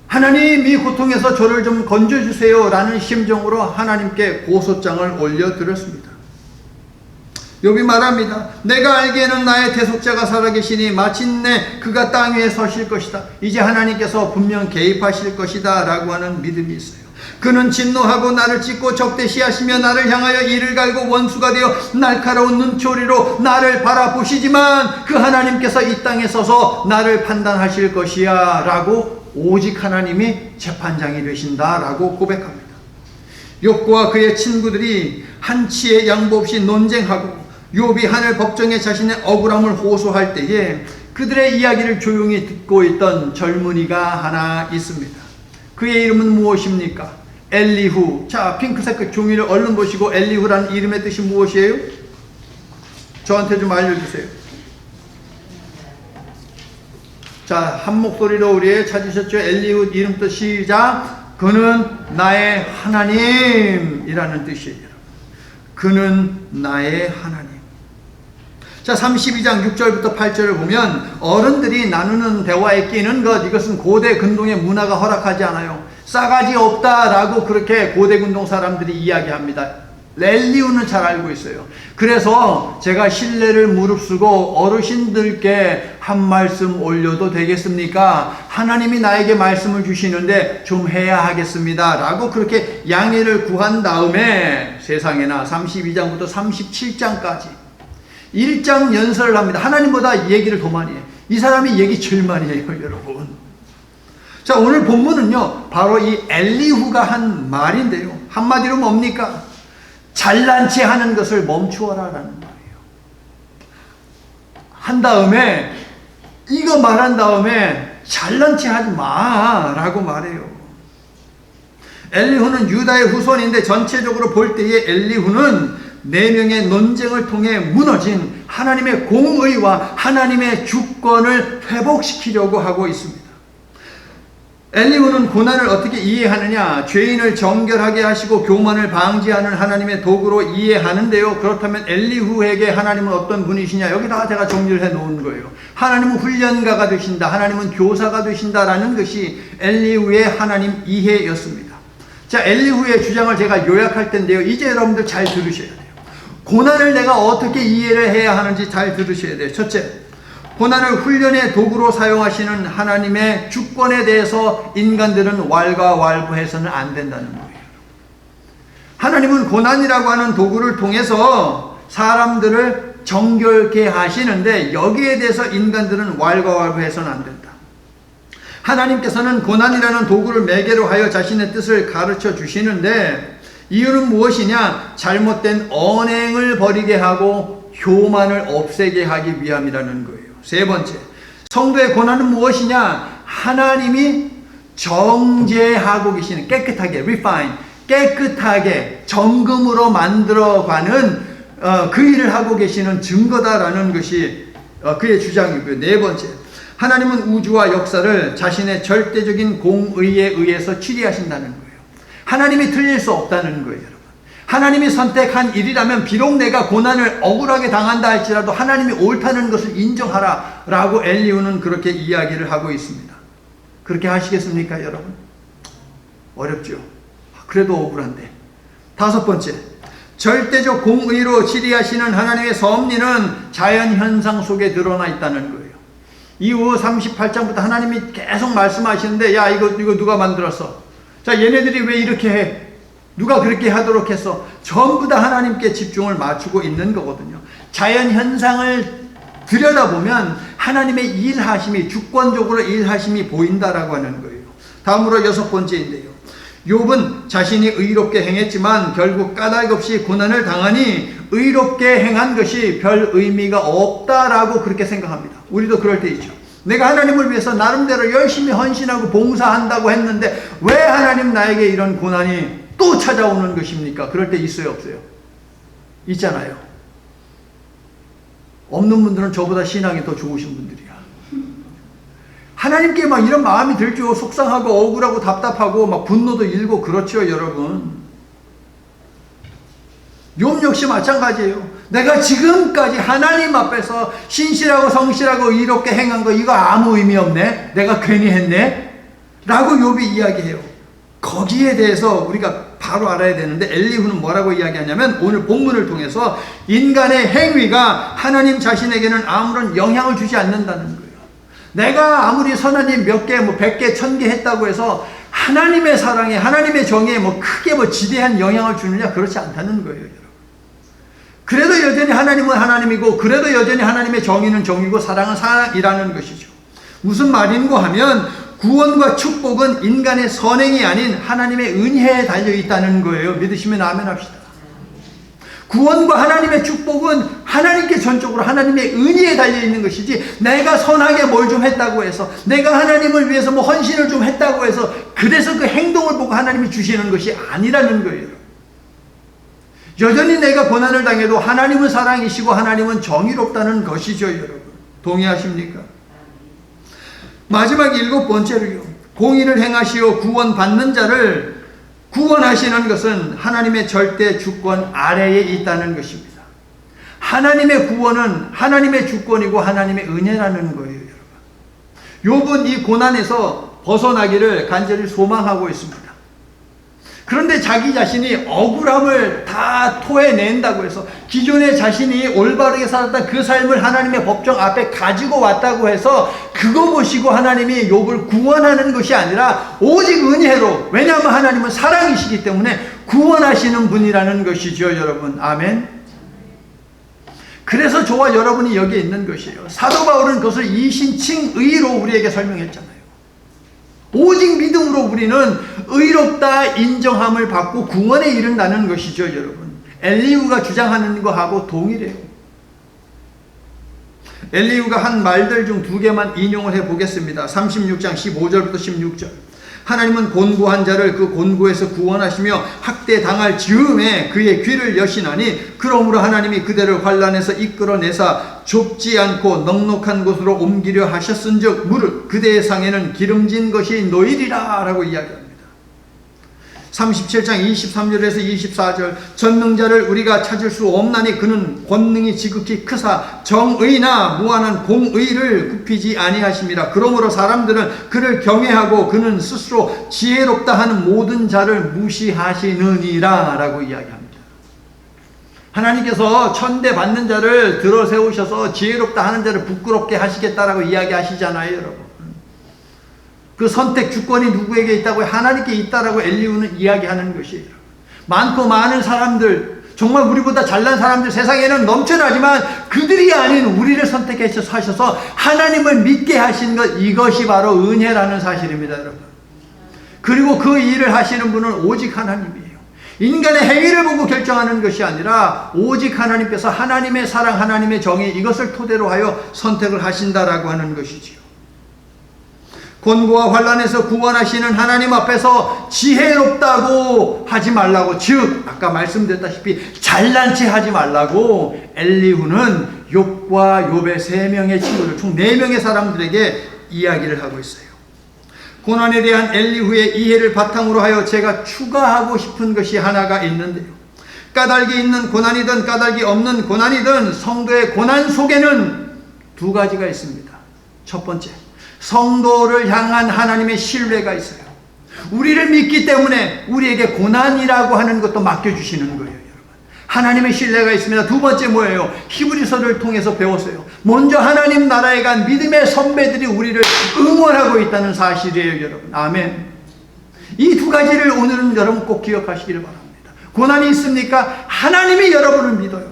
하나님, 이 고통에서 저를 좀 건져주세요 라는 심정으로 하나님께 고소장을 올려드렸습니다. 욥이 말합니다. 내가 알기에는 나의 대속자가 살아계시니 마침내 그가 땅 위에 서실 것이다. 이제 하나님께서 분명 개입하실 것이다 라고 하는 믿음이 있어요. 그는 진노하고 나를 찢고 적대시하시며 나를 향하여 이를 갈고 원수가 되어 날카로운 눈초리로 나를 바라보시지만 그 하나님께서 이 땅에 서서 나를 판단하실 것이야 라고 오직 하나님이 재판장이 되신다 라고 고백합니다. 욥과 그의 친구들이 한치의 양보 없이 논쟁하고 욥이 하늘 법정에 자신의 억울함을 호소할 때에 그들의 이야기를 조용히 듣고 있던 젊은이가 하나 있습니다. 그의 이름은 무엇입니까? 엘리후. 자, 핑크색 종이를 얼른 보시고 엘리후라는 이름의 뜻이 무엇이에요? 저한테 좀 알려주세요. 자, 한 목소리로 우리 찾으셨죠? 엘리후 이름 뜻 시작. 그는 나의 하나님이라는 뜻이에요. 그는 나의 하나님. 자, 32장 6절부터 8절을 보면 어른들이 나누는 대화에 끼는 것, 이것은 고대 근동의 문화가 허락하지 않아요. 싸가지 없다라고 그렇게 고대 근동 사람들이 이야기합니다. 엘리후는 잘 알고 있어요. 그래서 제가 신뢰를 무릅쓰고 어르신들께 한 말씀 올려도 되겠습니까? 하나님이 나에게 말씀을 주시는데 좀 해야 하겠습니다 라고 그렇게 양해를 구한 다음에 세상에나 32장부터 37장까지 1장 연설을 합니다. 하나님보다 얘기를 더 많이 해요. 이 사람이 얘기 제일 많이 해요, 여러분. 자, 오늘 본문은요, 바로 이 엘리후가 한 말인데요. 한마디로 뭡니까? 잘난 체 하는 것을 멈추어라 라는 말이에요. 한 다음에, 이거 말한 다음에 잘난 체 하지 마 라고 말해요. 엘리후는 유다의 후손인데 전체적으로 볼 때에 엘리후는 4명의 논쟁을 통해 무너진 하나님의 공의와 하나님의 주권을 회복시키려고 하고 있습니다. 엘리후는 고난을 어떻게 이해하느냐? 죄인을 정결하게 하시고 교만을 방지하는 하나님의 도구로 이해하는데요. 그렇다면 엘리후에게 하나님은 어떤 분이시냐? 여기다가 제가 정리를 해 놓은 거예요. 하나님은 훈련가가 되신다. 하나님은 교사가 되신다라는 것이 엘리후의 하나님 이해였습니다. 자, 엘리후의 주장을 제가 요약할 텐데요. 이제 여러분들 잘 들으셔야 돼요. 고난을 내가 어떻게 이해를 해야 하는지 잘 들으셔야 돼요. 첫째, 고난을 훈련의 도구로 사용하시는 하나님의 주권에 대해서 인간들은 왈가왈부해서는 안 된다는 거예요. 하나님은 고난이라고 하는 도구를 통해서 사람들을 정결케 하시는데 여기에 대해서 인간들은 왈가왈부해서는 안 된다. 하나님께서는 고난이라는 도구를 매개로 하여 자신의 뜻을 가르쳐 주시는데 이유는 무엇이냐? 잘못된 언행을 버리게 하고 교만을 없애게 하기 위함이라는 거예요. 세 번째, 성도의 고난은 무엇이냐? 하나님이 정제하고 계시는, 깨끗하게, refine, 깨끗하게 정금으로 만들어가는 그 일을 하고 계시는 증거다라는 것이 그의 주장이고요. 네 번째, 하나님은 우주와 역사를 자신의 절대적인 공의에 의해서 치리하신다는 거예요. 하나님이 틀릴 수 없다는 거예요, 여러분. 하나님이 선택한 일이라면 비록 내가 고난을 억울하게 당한다 할지라도 하나님이 옳다는 것을 인정하라 라고 엘리후는 그렇게 이야기를 하고 있습니다. 그렇게 하시겠습니까, 여러분? 어렵죠. 그래도 억울한데. 다섯 번째, 절대적 공의로 치리하시는 하나님의 섭리는 자연현상 속에 드러나 있다는 거예요. 이후 38장부터 하나님이 계속 말씀하시는데, 야, 이거 누가 만들었어? 자, 얘네들이 왜 이렇게 해? 누가 그렇게 하도록 했어? 전부 다 하나님께 집중을 맞추고 있는 거거든요. 자연 현상을 들여다보면 하나님의 일하심이, 주권적으로 일하심이 보인다라고 하는 거예요. 다음으로 여섯 번째인데요. 욥은 자신이 의롭게 행했지만 결국 까닭 없이 고난을 당하니 의롭게 행한 것이 별 의미가 없다라고 그렇게 생각합니다. 우리도 그럴 때 있죠. 내가 하나님을 위해서 나름대로 열심히 헌신하고 봉사한다고 했는데 왜 하나님 나에게 이런 고난이 또 찾아오는 것입니까? 그럴 때 있어요, 없어요? 있잖아요. 없는 분들은 저보다 신앙이 더 좋으신 분들이야. 하나님께 막 이런 마음이 들죠. 속상하고 억울하고 답답하고 막 분노도 일고 그렇죠, 여러분. 욥 역시 마찬가지예요. 내가 지금까지 하나님 앞에서 신실하고 성실하고 의롭게 행한 거 이거 아무 의미 없네. 내가 괜히 했네. 라고 욥이 이야기해요. 거기에 대해서 우리가 바로 알아야 되는데 엘리후는 뭐라고 이야기하냐면 오늘 본문을 통해서 인간의 행위가 하나님 자신에게는 아무런 영향을 주지 않는다는 거예요. 내가 아무리 선한 일 몇 개, 100개, 1000개 했다고 해서 하나님의 사랑에, 하나님의 정의에 크게 지대한 영향을 주느냐? 그렇지 않다는 거예요, 여러분. 그래도 여전히 하나님은 하나님이고, 그래도 여전히 하나님의 정의는 정의고, 사랑은 사랑이라는 것이죠. 무슨 말인고 하면, 구원과 축복은 인간의 선행이 아닌 하나님의 은혜에 달려있다는 거예요. 믿으시면 아멘 합시다. 구원과 하나님의 축복은 하나님께 전적으로 하나님의 은혜에 달려있는 것이지 내가 선하게 뭘 좀 했다고 해서 내가 하나님을 위해서 헌신을 좀 했다고 해서 그래서 그 행동을 보고 하나님이 주시는 것이 아니라는 거예요. 여전히 내가 고난을 당해도 하나님은 사랑이시고 하나님은 정의롭다는 것이죠, 여러분. 동의하십니까? 마지막 7번째로요. 공의를 행하시어 구원받는 자를 구원하시는 것은 하나님의 절대 주권 아래에 있다는 것입니다. 하나님의 구원은 하나님의 주권이고 하나님의 은혜라는 거예요, 여러분. 욥은 이 고난에서 벗어나기를 간절히 소망하고 있습니다. 그런데 자기 자신이 억울함을 다 토해낸다고 해서 기존에 자신이 올바르게 살았던 그 삶을 하나님의 법정 앞에 가지고 왔다고 해서 그거 보시고 하나님이 욥을 구원하는 것이 아니라 오직 은혜로, 왜냐하면 하나님은 사랑이시기 때문에 구원하시는 분이라는 것이죠, 여러분. 아멘. 그래서 저와 여러분이 여기에 있는 것이에요. 사도 바울은 그것을 이신칭의로 우리에게 설명했잖아요. 오직 믿음으로 우리는 의롭다 인정함을 받고 구원에 이른다는 것이죠, 여러분. 엘리후가 주장하는 거하고 동일해요. 엘리후가 한 말들 중 2개만 인용을 해보겠습니다. 36장 15절부터 16절. 하나님은 곤고한 자를 그 곤고에서 구원하시며 학대당할 즈음에 그의 귀를 여시나니 그러므로 하나님이 그대를 환난에서 이끌어내사 좁지 않고 넉넉한 곳으로 옮기려 하셨은즉 무릇 그대의 상에는 기름진 것이 놓이리라 라고 이야기합니다. 37장 23절에서 24절. 전능자를 우리가 찾을 수 없나니 그는 권능이 지극히 크사 정의나 무한한 공의를 굽히지 아니하심이라. 그러므로 사람들은 그를 경외하고 그는 스스로 지혜롭다 하는 모든 자를 무시하시느니라 라고 이야기합니다. 하나님께서 천대 받는 자를 들어 세우셔서 지혜롭다 하는 자를 부끄럽게 하시겠다라고 이야기하시잖아요, 여러분. 그 선택 주권이 누구에게 있다고? 하나님께 있다라고 엘리후는 이야기하는 것이에요. 많고 많은 사람들, 정말 우리보다 잘난 사람들 세상에는 넘쳐나지만 그들이 아닌 우리를 선택하셔서 하나님을 믿게 하신 것, 이것이 바로 은혜라는 사실입니다, 여러분. 그리고 그 일을 하시는 분은 오직 하나님이에요. 인간의 행위를 보고 결정하는 것이 아니라 오직 하나님께서 하나님의 사랑, 하나님의 정의, 이것을 토대로 하여 선택을 하신다라고 하는 것이지요. 곤고와 환난에서 구원하시는 하나님 앞에서 지혜롭다고 하지 말라고, 즉 아까 말씀드렸다시피 잘난 체 하지 말라고 엘리후는 욥과 욥의 3명의 친구들, 총 4명의 사람들에게 이야기를 하고 있어요. 고난에 대한 엘리후의 이해를 바탕으로 하여 제가 추가하고 싶은 것이 하나가 있는데요. 까닭이 있는 고난이든 까닭이 없는 고난이든 성도의 고난 속에는 2가지가 있습니다. 첫 번째, 성도를 향한 하나님의 신뢰가 있어요. 우리를 믿기 때문에 우리에게 고난이라고 하는 것도 맡겨주시는 거예요, 여러분. 하나님의 신뢰가 있습니다. 2번째 뭐예요? 히브리서를 통해서 배웠어요. 먼저 하나님 나라에 간 믿음의 선배들이 우리를 응원하고 있다는 사실이에요, 여러분. 아멘. 이 2가지를 오늘은 여러분 꼭 기억하시기를 바랍니다. 고난이 있습니까? 하나님이 여러분을 믿어요.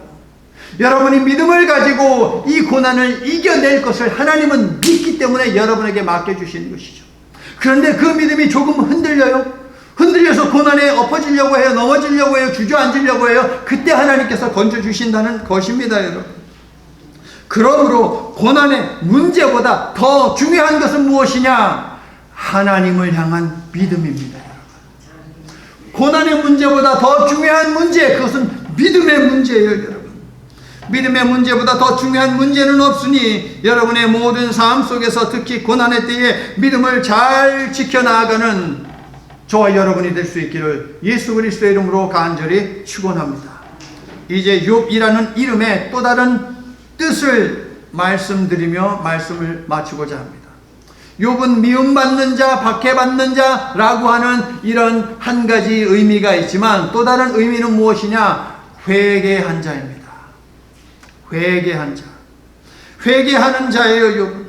여러분이 믿음을 가지고 이 고난을 이겨낼 것을 하나님은 믿기 때문에 여러분에게 맡겨주시는 것이죠. 그런데 그 믿음이 조금 흔들려요. 흔들려서 고난에 엎어지려고 해요. 넘어지려고 해요. 주저앉으려고 해요. 그때 하나님께서 건져주신다는 것입니다, 여러분. 그러므로 고난의 문제보다 더 중요한 것은 무엇이냐? 하나님을 향한 믿음입니다, 여러분. 고난의 문제보다 더 중요한 문제, 그것은 믿음의 문제예요, 여러분. 믿음의 문제보다 더 중요한 문제는 없으니 여러분의 모든 삶 속에서 특히 고난의 때에 믿음을 잘 지켜나가는 저와 여러분이 될 수 있기를 예수 그리스도의 이름으로 간절히 축원합니다. 이제 욥이라는 이름의 또 다른 뜻을 말씀드리며 말씀을 마치고자 합니다. 욥은 미움받는 자, 박해받는 자라고 하는 이런 한 가지 의미가 있지만 또 다른 의미는 무엇이냐? 회개한 자입니다. 회개한 자. 회개하는 자예요, 욥은.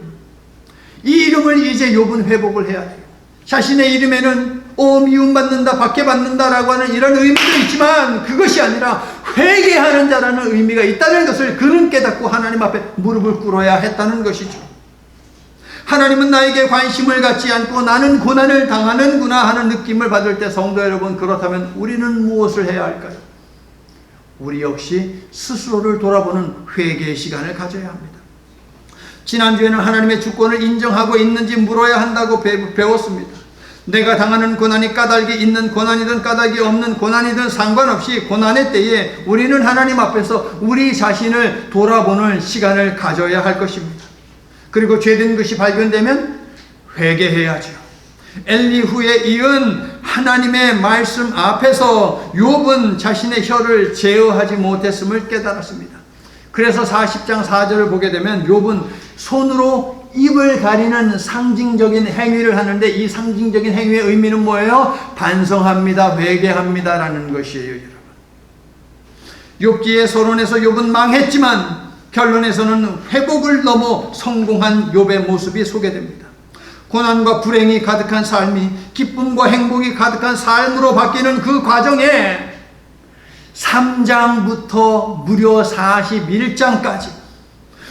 이 이름을 이제 욥은 회복을 해야 돼요. 자신의 이름에는 미움받는다, 박해받는다라고 하는 이런 의미도 있지만 그것이 아니라 회개하는 자라는 의미가 있다는 것을 그는 깨닫고 하나님 앞에 무릎을 꿇어야 했다는 것이죠. 하나님은 나에게 관심을 갖지 않고 나는 고난을 당하는구나 하는 느낌을 받을 때 성도 여러분, 그렇다면 우리는 무엇을 해야 할까요? 우리 역시 스스로를 돌아보는 회개의 시간을 가져야 합니다. 지난주에는 하나님의 주권을 인정하고 있는지 물어야 한다고 배웠습니다. 내가 당하는 고난이 까닭이 있는 고난이든 까닭이 없는 고난이든 상관없이 고난의 때에 우리는 하나님 앞에서 우리 자신을 돌아보는 시간을 가져야 할 것입니다. 그리고 죄된 것이 발견되면 회개해야죠. 엘리후에 이은 하나님의 말씀 앞에서 욥은 자신의 혀를 제어하지 못했음을 깨달았습니다. 그래서 40장 4절을 보게 되면 욥은 손으로 입을 가리는 상징적인 행위를 하는데 이 상징적인 행위의 의미는 뭐예요? 반성합니다, 회개합니다 라는 것이에요. 여러분, 욥기의 서론에서 욥은 망했지만 결론에서는 회복을 넘어 성공한 욥의 모습이 소개됩니다. 고난과 불행이 가득한 삶이 기쁨과 행복이 가득한 삶으로 바뀌는 그 과정에 3장부터 무려 41장까지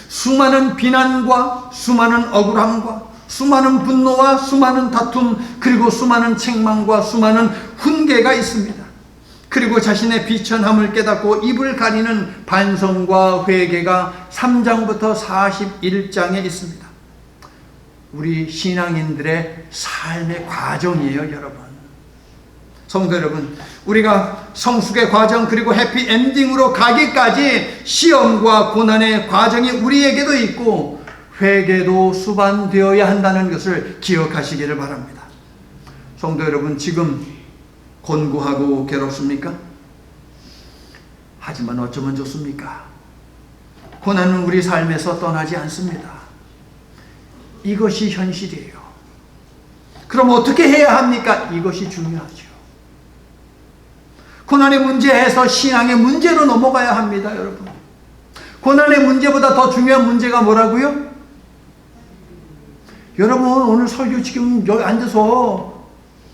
수많은 비난과 수많은 억울함과 수많은 분노와 수많은 다툼, 그리고 수많은 책망과 수많은 훈계가 있습니다. 그리고 자신의 비천함을 깨닫고 입을 가리는 반성과 회개가 3장부터 41장에 있습니다. 우리 신앙인들의 삶의 과정이에요, 여러분. 성도 여러분, 우리가 성숙의 과정 그리고 해피엔딩으로 가기까지 시험과 고난의 과정이 우리에게도 있고 회개도 수반되어야 한다는 것을 기억하시기를 바랍니다. 성도 여러분, 지금 곤고하고 괴롭습니까? 하지만 어쩌면 좋습니까? 고난은 우리 삶에서 떠나지 않습니다. 이것이 현실이에요. 그럼 어떻게 해야 합니까? 이것이 중요하죠. 고난의 문제에서 신앙의 문제로 넘어가야 합니다, 여러분. 고난의 문제보다 더 중요한 문제가 뭐라고요? 여러분, 오늘 설교 지금 여기 앉아서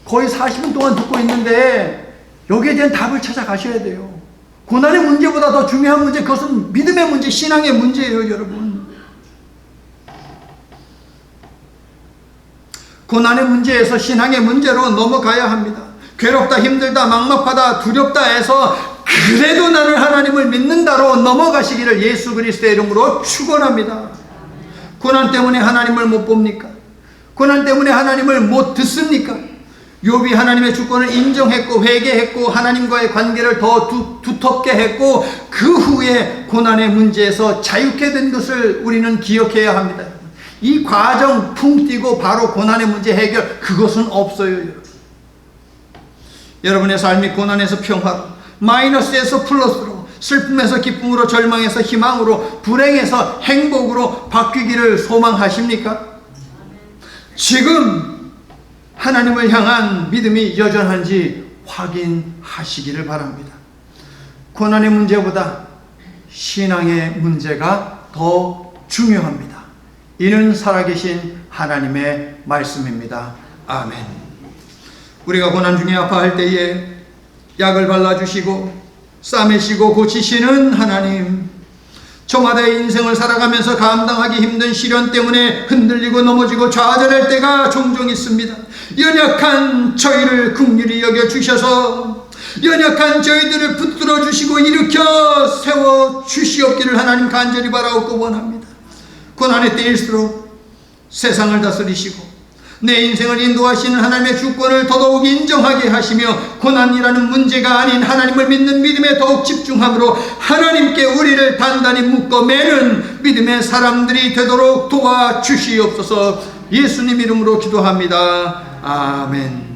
거의 40분 동안 듣고 있는데 여기에 대한 답을 찾아가셔야 돼요. 고난의 문제보다 더 중요한 문제, 그것은 믿음의 문제, 신앙의 문제예요, 여러분. 고난의 문제에서 신앙의 문제로 넘어가야 합니다. 괴롭다, 힘들다, 막막하다, 두렵다 해서 그래도 나는 하나님을 믿는다로 넘어가시기를 예수 그리스도의 이름으로 축원합니다. 고난 때문에 하나님을 못 봅니까? 고난 때문에 하나님을 못 듣습니까? 욥이 하나님의 주권을 인정했고 회개했고 하나님과의 관계를 더 두텁게 했고 그 후에 고난의 문제에서 자유케 된 것을 우리는 기억해야 합니다. 이 과정 풍 뛰고 바로 고난의 문제 해결, 그것은 없어요, 여러분. 여러분의 삶이 고난에서 평화로, 마이너스에서 플러스로, 슬픔에서 기쁨으로, 절망에서 희망으로, 불행에서 행복으로 바뀌기를 소망하십니까? 지금 하나님을 향한 믿음이 여전한지 확인하시기를 바랍니다. 고난의 문제보다 신앙의 문제가 더 중요합니다. 이는 살아계신 하나님의 말씀입니다. 아멘. 우리가 고난 중에 아파할 때에 약을 발라주시고 싸매시고 고치시는 하나님, 저마다의 인생을 살아가면서 감당하기 힘든 시련 때문에 흔들리고 넘어지고 좌절할 때가 종종 있습니다. 연약한 저희를 긍휼히 여겨주셔서 연약한 저희들을 붙들어 주시고 일으켜 세워 주시옵기를 하나님 간절히 바라옵고 원합니다. 고난의 때일수록 세상을 다스리시고 내 인생을 인도하시는 하나님의 주권을 더더욱 인정하게 하시며 고난이라는 문제가 아닌 하나님을 믿는 믿음에 더욱 집중함으로 하나님께 우리를 단단히 묶어 매는 믿음의 사람들이 되도록 도와주시옵소서. 예수님 이름으로 기도합니다. 아멘.